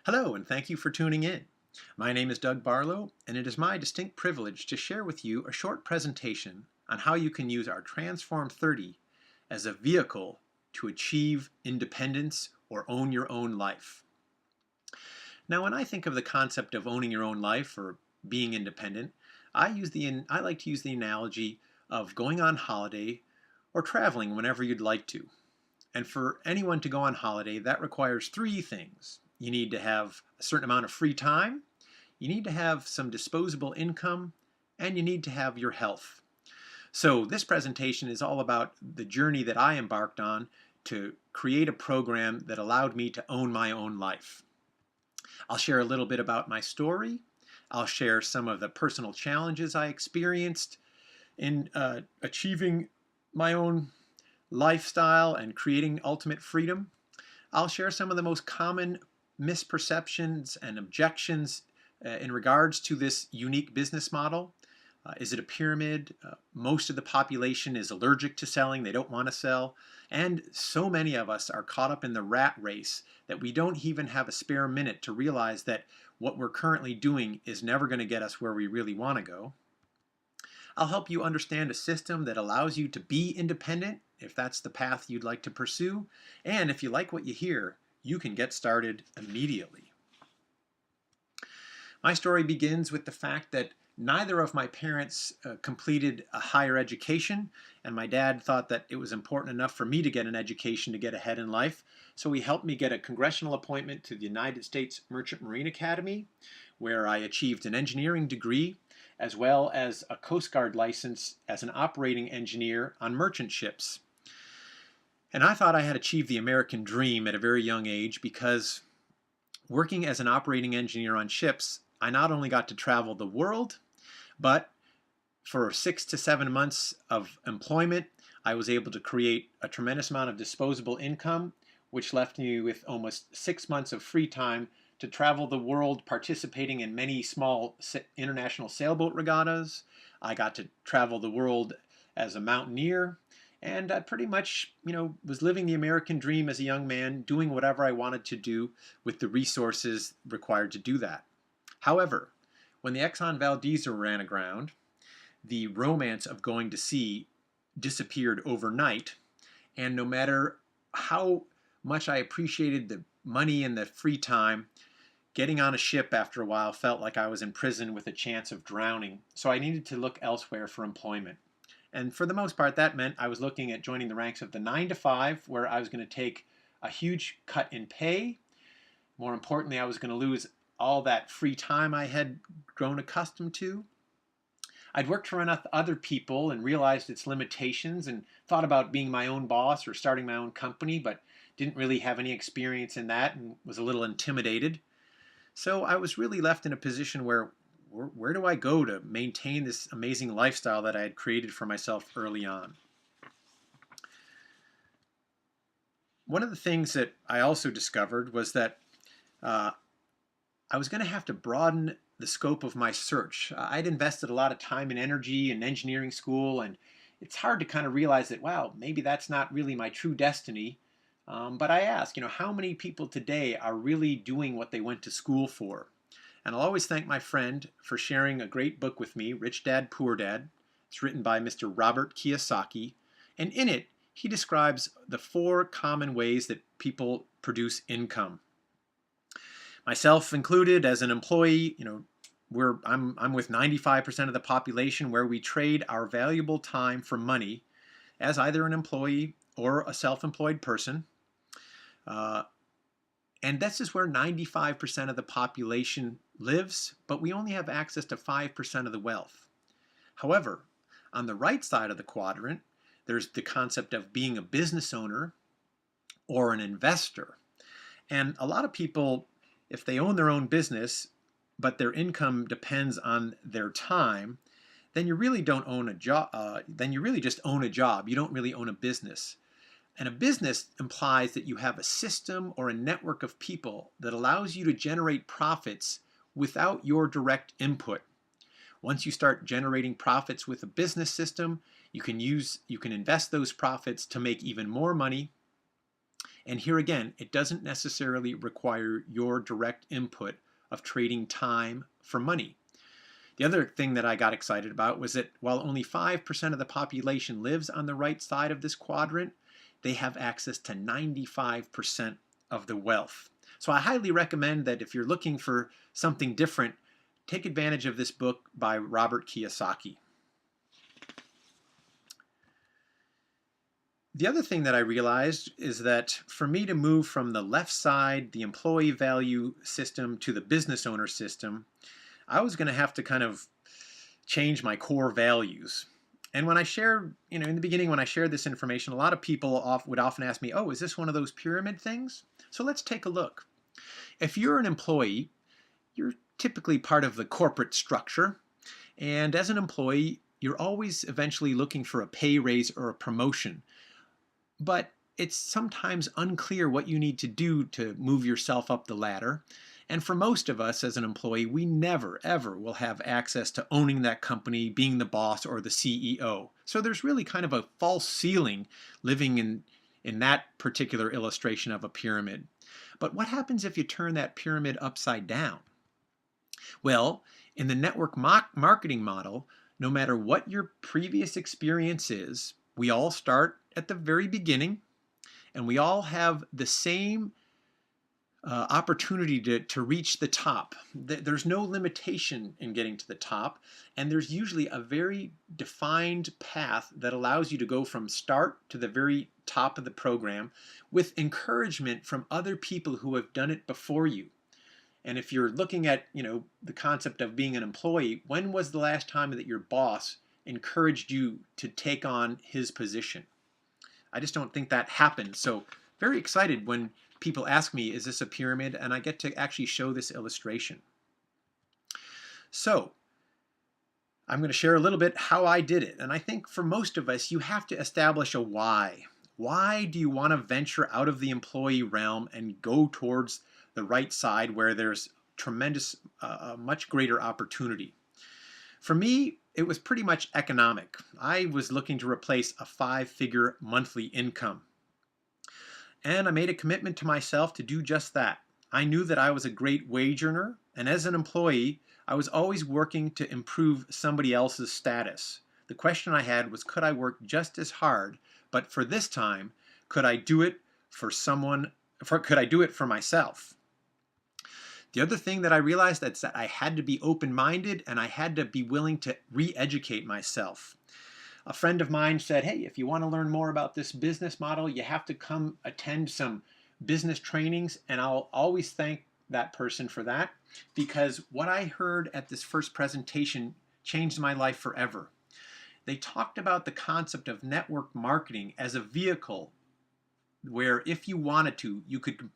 Hello, and thank you for tuning in. My name is Doug Barlow, and it is my distinct privilege to share with you a short presentation on how you can use our Transform 30 as a vehicle to achieve independence or own your own life. Now, when I think of the concept of owning your own life or being independent, I like to use the analogy of going on holiday or traveling whenever you'd like to. And for anyone to go on holiday, that requires three things. You need to have a certain amount of free time, you need to have some disposable income, and you need to have your health. So this presentation is all about the journey that I embarked on to create a program that allowed me to own my own life. I'll share a little bit about my story. I'll share some of the personal challenges I experienced in achieving my own lifestyle and creating ultimate freedom. I'll share some of the most common misperceptions and objections in regards to this unique business model. Is it a pyramid? Most of the population is allergic to selling. They don't want to sell. And so many of us are caught up in the rat race that we don't even have a spare minute to realize that what we're currently doing is never going to get us where we really want to go. I'll help you understand a system that allows you to be independent if that's the path you'd like to pursue. And if you like what you hear, you can get started immediately. My story begins with the fact that neither of my parents completed a higher education, and my dad thought that it was important enough for me to get an education to get ahead in life. So he helped me get a congressional appointment to the United States Merchant Marine Academy, where I achieved an engineering degree as well as a Coast Guard license as an operating engineer on merchant ships. And I thought I had achieved the American dream at a very young age because working as an operating engineer on ships, I not only got to travel the world, but for 6 to 7 months of employment, I was able to create a tremendous amount of disposable income, which left me with almost 6 months of free time to travel the world, participating in many small international sailboat regattas. I got to travel the world as a mountaineer, and I pretty much, was living the American dream as a young man, doing whatever I wanted to do with the resources required to do that. However, when the Exxon Valdez ran aground, the romance of going to sea disappeared overnight, and no matter how much I appreciated the money and the free time, getting on a ship after a while felt like I was in prison with a chance of drowning, so I needed to look elsewhere for employment. And for the most part, that meant I was looking at joining the ranks of the 9 to 5, where I was going to take a huge cut in pay. More importantly, I was going to lose all that free time I had grown accustomed to. I'd worked for enough other people and realized its limitations and thought about being my own boss or starting my own company, but didn't really have any experience in that and was a little intimidated. So I was really left in a position where do I go to maintain this amazing lifestyle that I had created for myself early on? One of the things that I also discovered was that I was going to have to broaden the scope of my search. I'd invested a lot of time and energy in engineering school, and it's hard to kind of realize that, wow, maybe that's not really my true destiny. But I ask, how many people today are really doing what they went to school for? And I'll always thank my friend for sharing a great book with me, Rich Dad, Poor Dad. It's written by Mr. Robert Kiyosaki. And in it, he describes the 4 common ways that people produce income. Myself included, as an employee, I'm with 95% of the population, where we trade our valuable time for money as either an employee or a self-employed person. And this is where 95% of the population lives, but we only have access to 5% of the wealth. However, on the right side of the quadrant, there's the concept of being a business owner or an investor. And a lot of people, if they own their own business, but their income depends on their time, then you really don't own a job. Then you really just own a job. You don't really own a business. And a business implies that you have a system or a network of people that allows you to generate profits without your direct input. Once you start generating profits with a business system, you can invest those profits to make even more money. And here again, it doesn't necessarily require your direct input of trading time for money. The other thing that I got excited about was that while only 5% of the population lives on the right side of this quadrant, they have access to 95% of the wealth. So I highly recommend that if you're looking for something different, take advantage of this book by Robert Kiyosaki. The other thing that I realized is that for me to move from the left side, the employee value system, to the business owner system, I was going to have to kind of change my core values. And when I shared, in the beginning, when I shared this information, a lot of people would often ask me, oh, is this one of those pyramid things? So let's take a look. If you're an employee, you're typically part of the corporate structure. And as an employee, you're always eventually looking for a pay raise or a promotion. But it's sometimes unclear what you need to do to move yourself up the ladder. And for most of us as an employee, we never, ever will have access to owning that company, being the boss or the CEO. So there's really kind of a false ceiling living in that particular illustration of a pyramid. But what happens if you turn that pyramid upside down? Well, in the network marketing model, no matter what your previous experience is, we all start at the very beginning, and we all have the same opportunity to reach the top. There's no limitation in getting to the top, and there's usually a very defined path that allows you to go from start to the very top of the program with encouragement from other people who have done it before you. And if you're looking at, the concept of being an employee, when was the last time that your boss encouraged you to take on his position? I just don't think that happened. So very excited when people ask me, is this a pyramid? And I get to actually show this illustration. So I'm going to share a little bit how I did it. And I think for most of us, you have to establish a why. Why do you want to venture out of the employee realm and go towards the right side where there's tremendous, much greater opportunity? For me, it was pretty much economic. I was looking to replace a 5-figure monthly income. And I made a commitment to myself to do just that. I knew that I was a great wage earner, and as an employee, I was always working to improve somebody else's status. The question I had was, could I work just as hard, but for this time, could I do it for myself? The other thing that I realized is that I had to be open-minded and I had to be willing to re-educate myself. A friend of mine said, hey, if you want to learn more about this business model, you have to come attend some business trainings. And I'll always thank that person for that, because what I heard at this first presentation changed my life forever. They talked about the concept of network marketing as a vehicle where if you wanted to, you could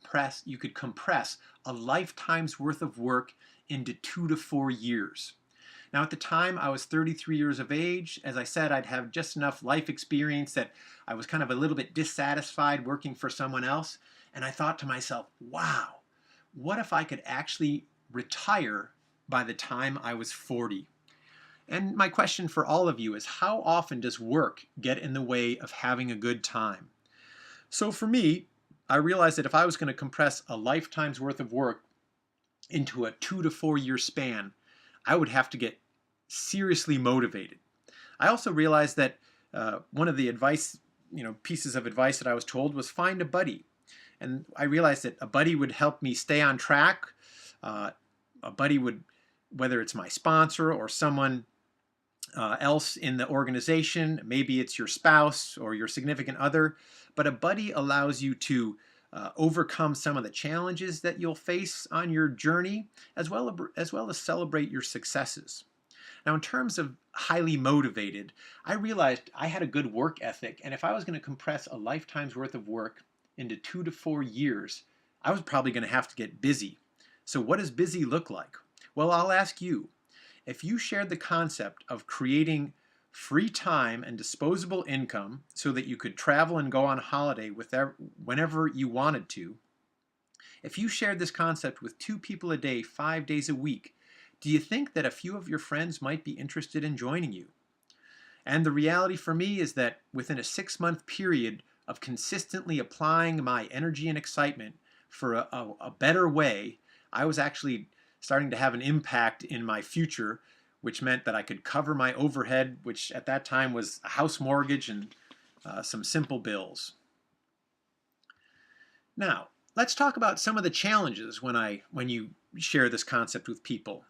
compress a lifetime's worth of work into 2 to 4 years. Now at the time I was 33 years of age. As I said, I'd have just enough life experience that I was kind of a little bit dissatisfied working for someone else. And I thought to myself, wow, what if I could actually retire by the time I was 40? And my question for all of you is, how often does work get in the way of having a good time? So for me, I realized that if I was going to compress a lifetime's worth of work into a 2 to 4 year span, I would have to get seriously motivated. I also realized that one of the pieces of advice that I was told was find a buddy. And I realized that a buddy would help me stay on track. A buddy would, whether it's my sponsor or someone else in the organization, maybe it's your spouse or your significant other, but a buddy allows you to overcome some of the challenges that you'll face on your journey, as well as celebrate your successes. Now, in terms of highly motivated, I realized I had a good work ethic, and if I was going to compress a lifetime's worth of work into 2 to 4 years, I was probably going to have to get busy. So what does busy look like? Well, I'll ask you, if you shared the concept of creating free time and disposable income so that you could travel and go on holiday whenever you wanted to, if you shared this concept with 2 people a day, 5 days a week, do you think that a few of your friends might be interested in joining you? And the reality for me is that within a 6-month period of consistently applying my energy and excitement for a better way, I was actually starting to have an impact in my future, which meant that I could cover my overhead, which at that time was a house mortgage and some simple bills. Now, let's talk about some of the challenges when you share this concept with people.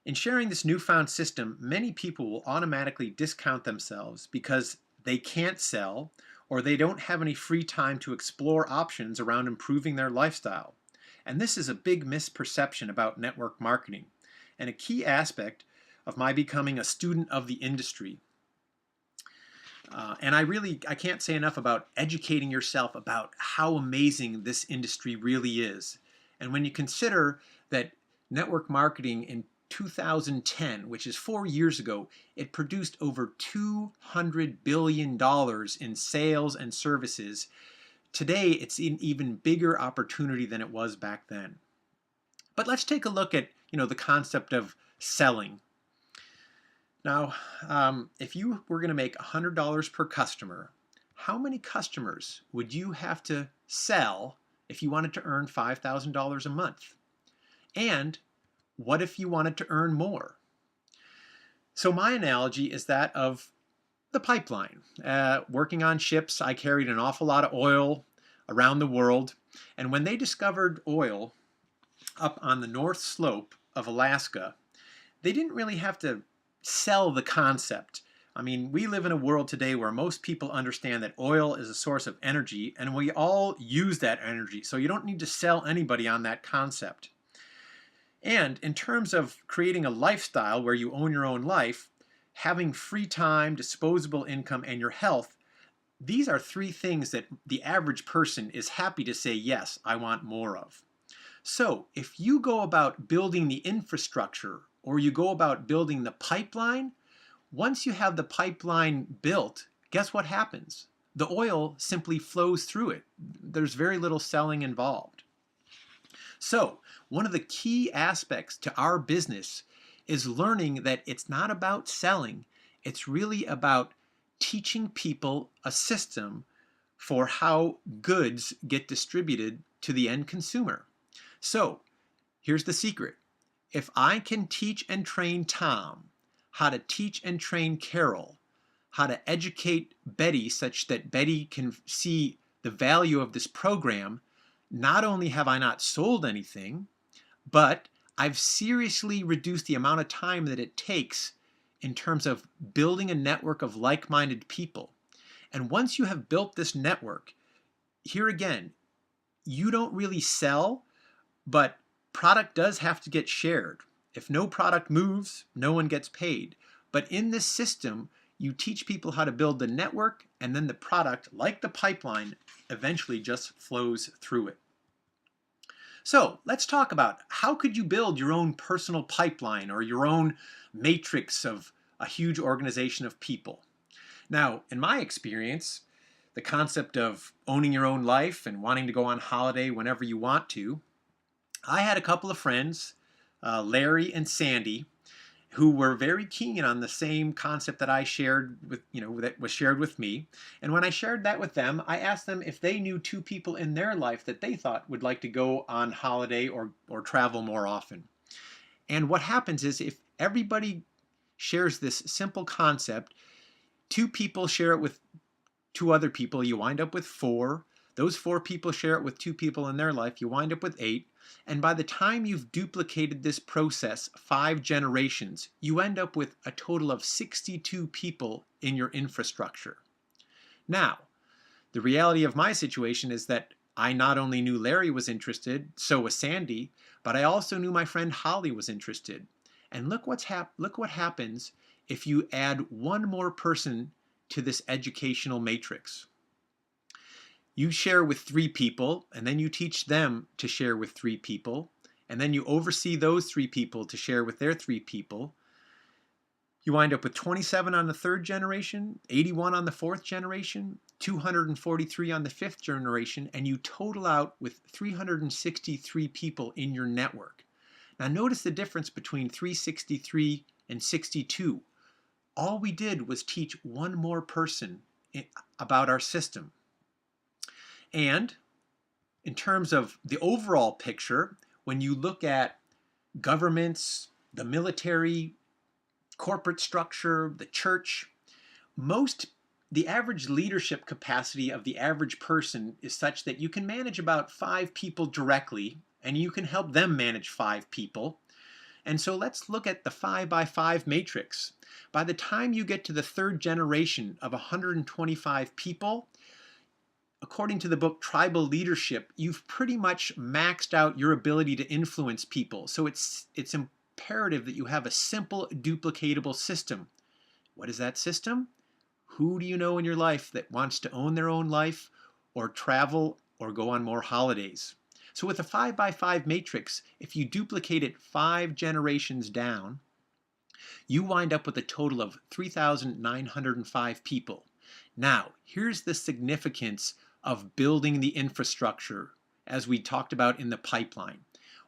In sharing this newfound system, many people will automatically discount themselves because they can't sell or they don't have any free time to explore options around improving their lifestyle. And this is a big misperception about network marketing and a key aspect of my becoming a student of the industry. And I can't say enough about educating yourself about how amazing this industry really is. And when you consider that network marketing in 2010, which is 4 years ago, it produced over $200 billion in sales and services. Today, it's an even bigger opportunity than it was back then. But let's take a look at, the concept of selling. Now, if you were going to make $100 per customer, how many customers would you have to sell if you wanted to earn $5,000 a month? And what if you wanted to earn more? So my analogy is that of the pipeline. Working on ships, I carried an awful lot of oil around the world. And when they discovered oil up on the North Slope of Alaska, they didn't really have to sell the concept. I mean, we live in a world today where most people understand that oil is a source of energy, and we all use that energy. So you don't need to sell anybody on that concept. And in terms of creating a lifestyle where you own your own life, having free time, disposable income, and your health, these are three things that the average person is happy to say, yes, I want more of. So if you go about building the infrastructure or you go about building the pipeline, once you have the pipeline built, guess what happens? The oil simply flows through it. There's very little selling involved. So one of the key aspects to our business is learning that it's not about selling. It's really about teaching people a system for how goods get distributed to the end consumer. So here's the secret. If I can teach and train Tom how to teach and train Carol, how to educate Betty such that Betty can see the value of this program, not only have I not sold anything, but I've seriously reduced the amount of time that it takes in terms of building a network of like-minded people. And once you have built this network, here again, you don't really sell, but product does have to get shared. If no product moves, no one gets paid. But in this system, you teach people how to build the network, and then the product, like the pipeline, eventually just flows through it. So let's talk about how could you build your own personal pipeline or your own matrix of a huge organization of people. Now, in my experience, the concept of owning your own life and wanting to go on holiday whenever you want to, I had a couple of friends, Larry and Sandy, who were very keen on the same concept that I shared with, that was shared with me. And when I shared that with them, I asked them if they knew two people in their life that they thought would like to go on holiday or travel more often. And what happens is if everybody shares this simple concept, two people share it with two other people, you wind up with 4. Those 4 people share it with 2 people in their life, you wind up with 8. And by the time you've duplicated this process 5 generations, you end up with a total of 62 people in your infrastructure. Now, the reality of my situation is that I not only knew Larry was interested, so was Sandy, but I also knew my friend Holly was interested. And look what happens if you add one more person to this educational matrix. You share with 3 people, and then you teach them to share with 3 people, and then you oversee those 3 people to share with their 3 people. You wind up with 27 on the 3rd generation, 81 on the 4th generation, 243 on the 5th generation, and you total out with 363 people in your network. Now notice the difference between 363 and 62. All we did was teach one more person about our system. And in terms of the overall picture, when you look at governments, the military, corporate structure, the church, the average leadership capacity of the average person is such that you can manage about 5 people directly, and you can help them manage 5 people. And so let's look at the 5 by 5 matrix. By the time you get to the 3rd generation of 125 people, according to the book Tribal Leadership, you've pretty much maxed out your ability to influence people. So it's imperative that you have a simple, duplicatable system. What is that system? Who do you know in your life that wants to own their own life or travel or go on more holidays? So with a 5 by 5 matrix, if you duplicate it 5 generations down, you wind up with a total of 3,905 people. Now, here's the significance of building the infrastructure, as we talked about in the pipeline.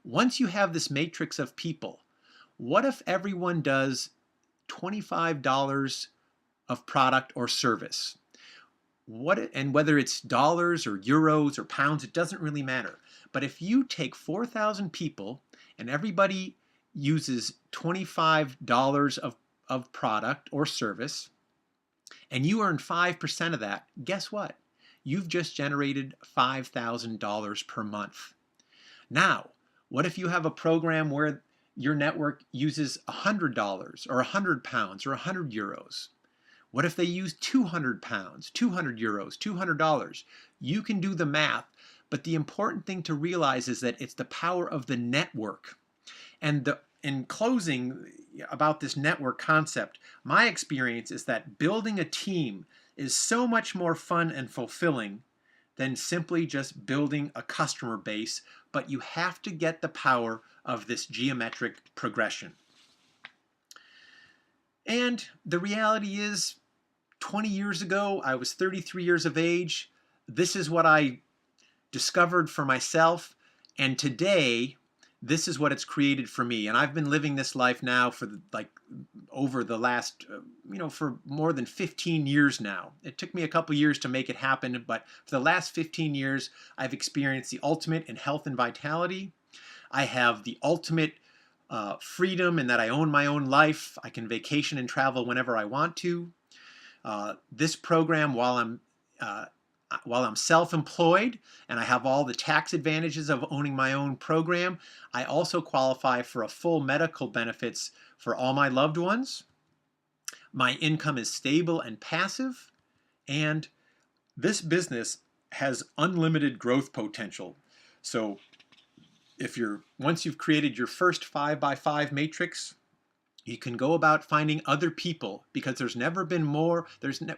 Once you have this matrix of people, what if everyone does $25 of product or service? And whether it's dollars or euros or pounds, it doesn't really matter. But if you take 4,000 people and everybody uses $25 of product or service, and you earn 5% of that, guess what? You've just generated $5,000 per month. Now, what if you have a program where your network uses $100 or 100 pounds or 100 euros? What if they use 200 pounds, 200 euros, $200? You can do the math, but the important thing to realize is that it's the power of the network. And in closing about this network concept, my experience is that building a team is so much more fun and fulfilling than simply just building a customer base, but you have to get the power of this geometric progression. And the reality is, 20 years ago, I was 33 years of age. This is what I discovered for myself. And today, this is what it's created for me. And I've been living this life now for over the last, for more than 15 years now. It took me a couple years to make it happen, but for the last 15 years, I've experienced the ultimate in health and vitality. I have the ultimate freedom in that I own my own life. I can vacation and travel whenever I want to. This program, while I'm self-employed and I have all the tax advantages of owning my own program, I also qualify for a full medical benefits for all my loved ones. My income is stable and passive, and this business has unlimited growth potential. So once you've created your first 5 by 5 matrix, you can go about finding other people, because there's never been more.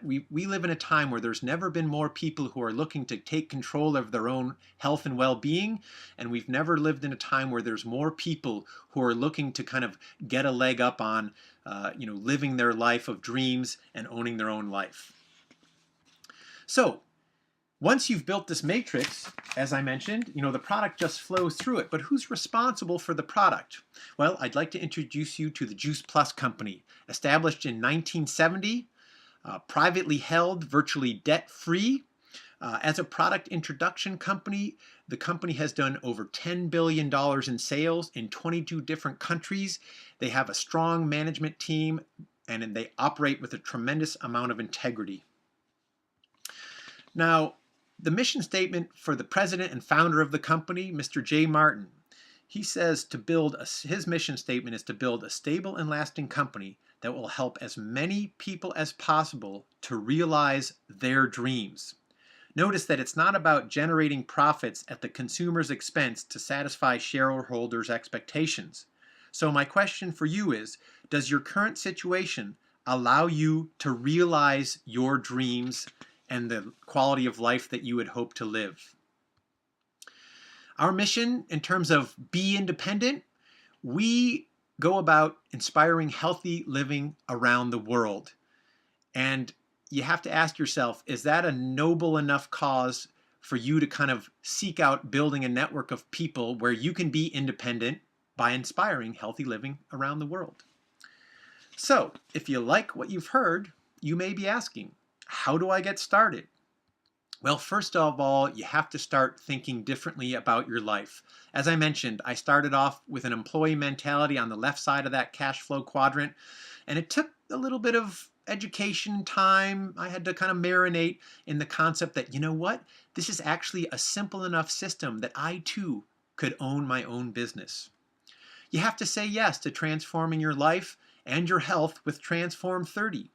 We live in a time where there's never been more people who are looking to take control of their own health and well-being, and we've never lived in a time where there's more people who are looking to kind of get a leg up on, living their life of dreams and owning their own life. So, once you've built this matrix, as I mentioned, the product just flows through it. But who's responsible for the product? Well, I'd like to introduce you to the Juice Plus Company, established in 1970, privately held, virtually debt-free. As a product introduction company, the company has done over $10 billion in sales in 22 different countries. They have a strong management team, and they operate with a tremendous amount of integrity. Now, the mission statement for the president and founder of the company, Mr. J. Martin, he says his mission statement is to build a stable and lasting company that will help as many people as possible to realize their dreams. Notice that it's not about generating profits at the consumer's expense to satisfy shareholders' expectations. So my question for you is, does your current situation allow you to realize your dreams and the quality of life that you would hope to live? Our mission, in terms of be independent, we go about inspiring healthy living around the world. And you have to ask yourself, is that a noble enough cause for you to kind of seek out building a network of people where you can be independent by inspiring healthy living around the world? So, if you like what you've heard, you may be asking, How do I get started? Well, first of all, you have to start thinking differently about your life. As I mentioned, I started off with an employee mentality on the left side of that cash flow quadrant, and it took a little bit of education time. I had to kind of marinate in the concept that, you know what, this is actually a simple enough system that I too could own my own business. You have to say yes to transforming your life and your health with Transform30.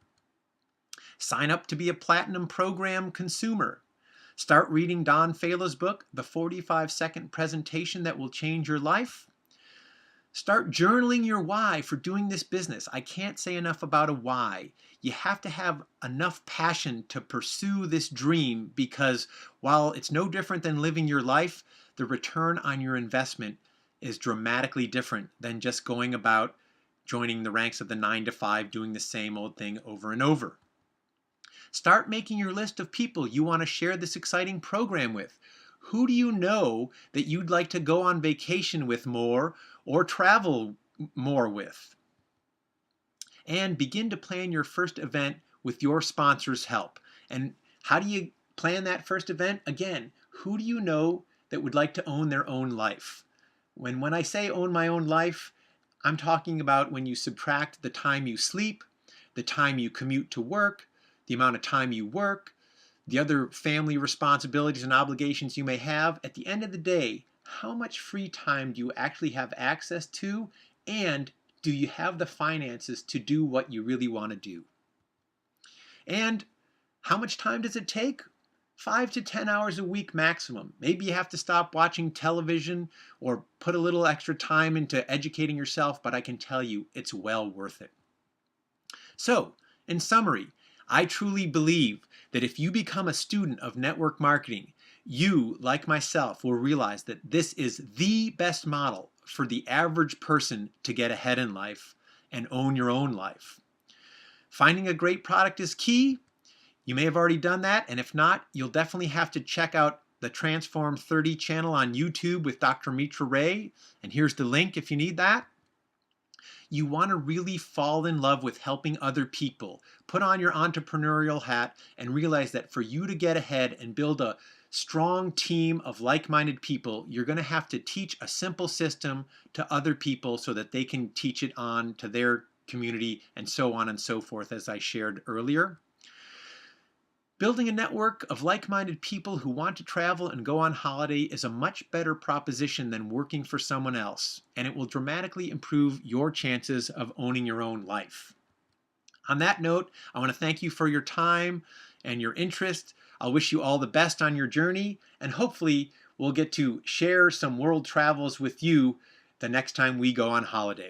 Sign up to be a platinum program consumer. Start reading Don Fala's book, The 45-Second Presentation That Will Change Your Life. Start journaling your why for doing this business. I can't say enough about a why. You have to have enough passion to pursue this dream, because while it's no different than living your life, the return on your investment is dramatically different than just going about joining the ranks of the 9 to 5, doing the same old thing over and over. Start making your list of people you want to share this exciting program with. Who do you know that you'd like to go on vacation with more or travel more with? And begin to plan your first event with your sponsor's help. And how do you plan that first event? Again, who do you know that would like to own their own life? When I say own my own life, I'm talking about when you subtract the time you sleep, the time you commute to work, the amount of time you work, the other family responsibilities and obligations you may have. At the end of the day, how much free time do you actually have access to, and do you have the finances to do what you really want to do? And how much time does it take? 5 to 10 hours a week maximum. Maybe you have to stop watching television or put a little extra time into educating yourself, but I can tell you it's well worth it. So, in summary, I truly believe that if you become a student of network marketing, you, like myself, will realize that this is the best model for the average person to get ahead in life and own your own life. Finding a great product is key. You may have already done that, and if not, you'll definitely have to check out the Transform30 channel on YouTube with Dr. Mitra Ray, and here's the link if you need that. You want to really fall in love with helping other people. Put on your entrepreneurial hat and realize that for you to get ahead and build a strong team of like-minded people, you're going to have to teach a simple system to other people so that they can teach it on to their community, and so on and so forth, as I shared earlier. Building a network of like-minded people who want to travel and go on holiday is a much better proposition than working for someone else, and it will dramatically improve your chances of owning your own life. On that note, I want to thank you for your time and your interest. I'll wish you all the best on your journey, and hopefully we'll get to share some world travels with you the next time we go on holiday.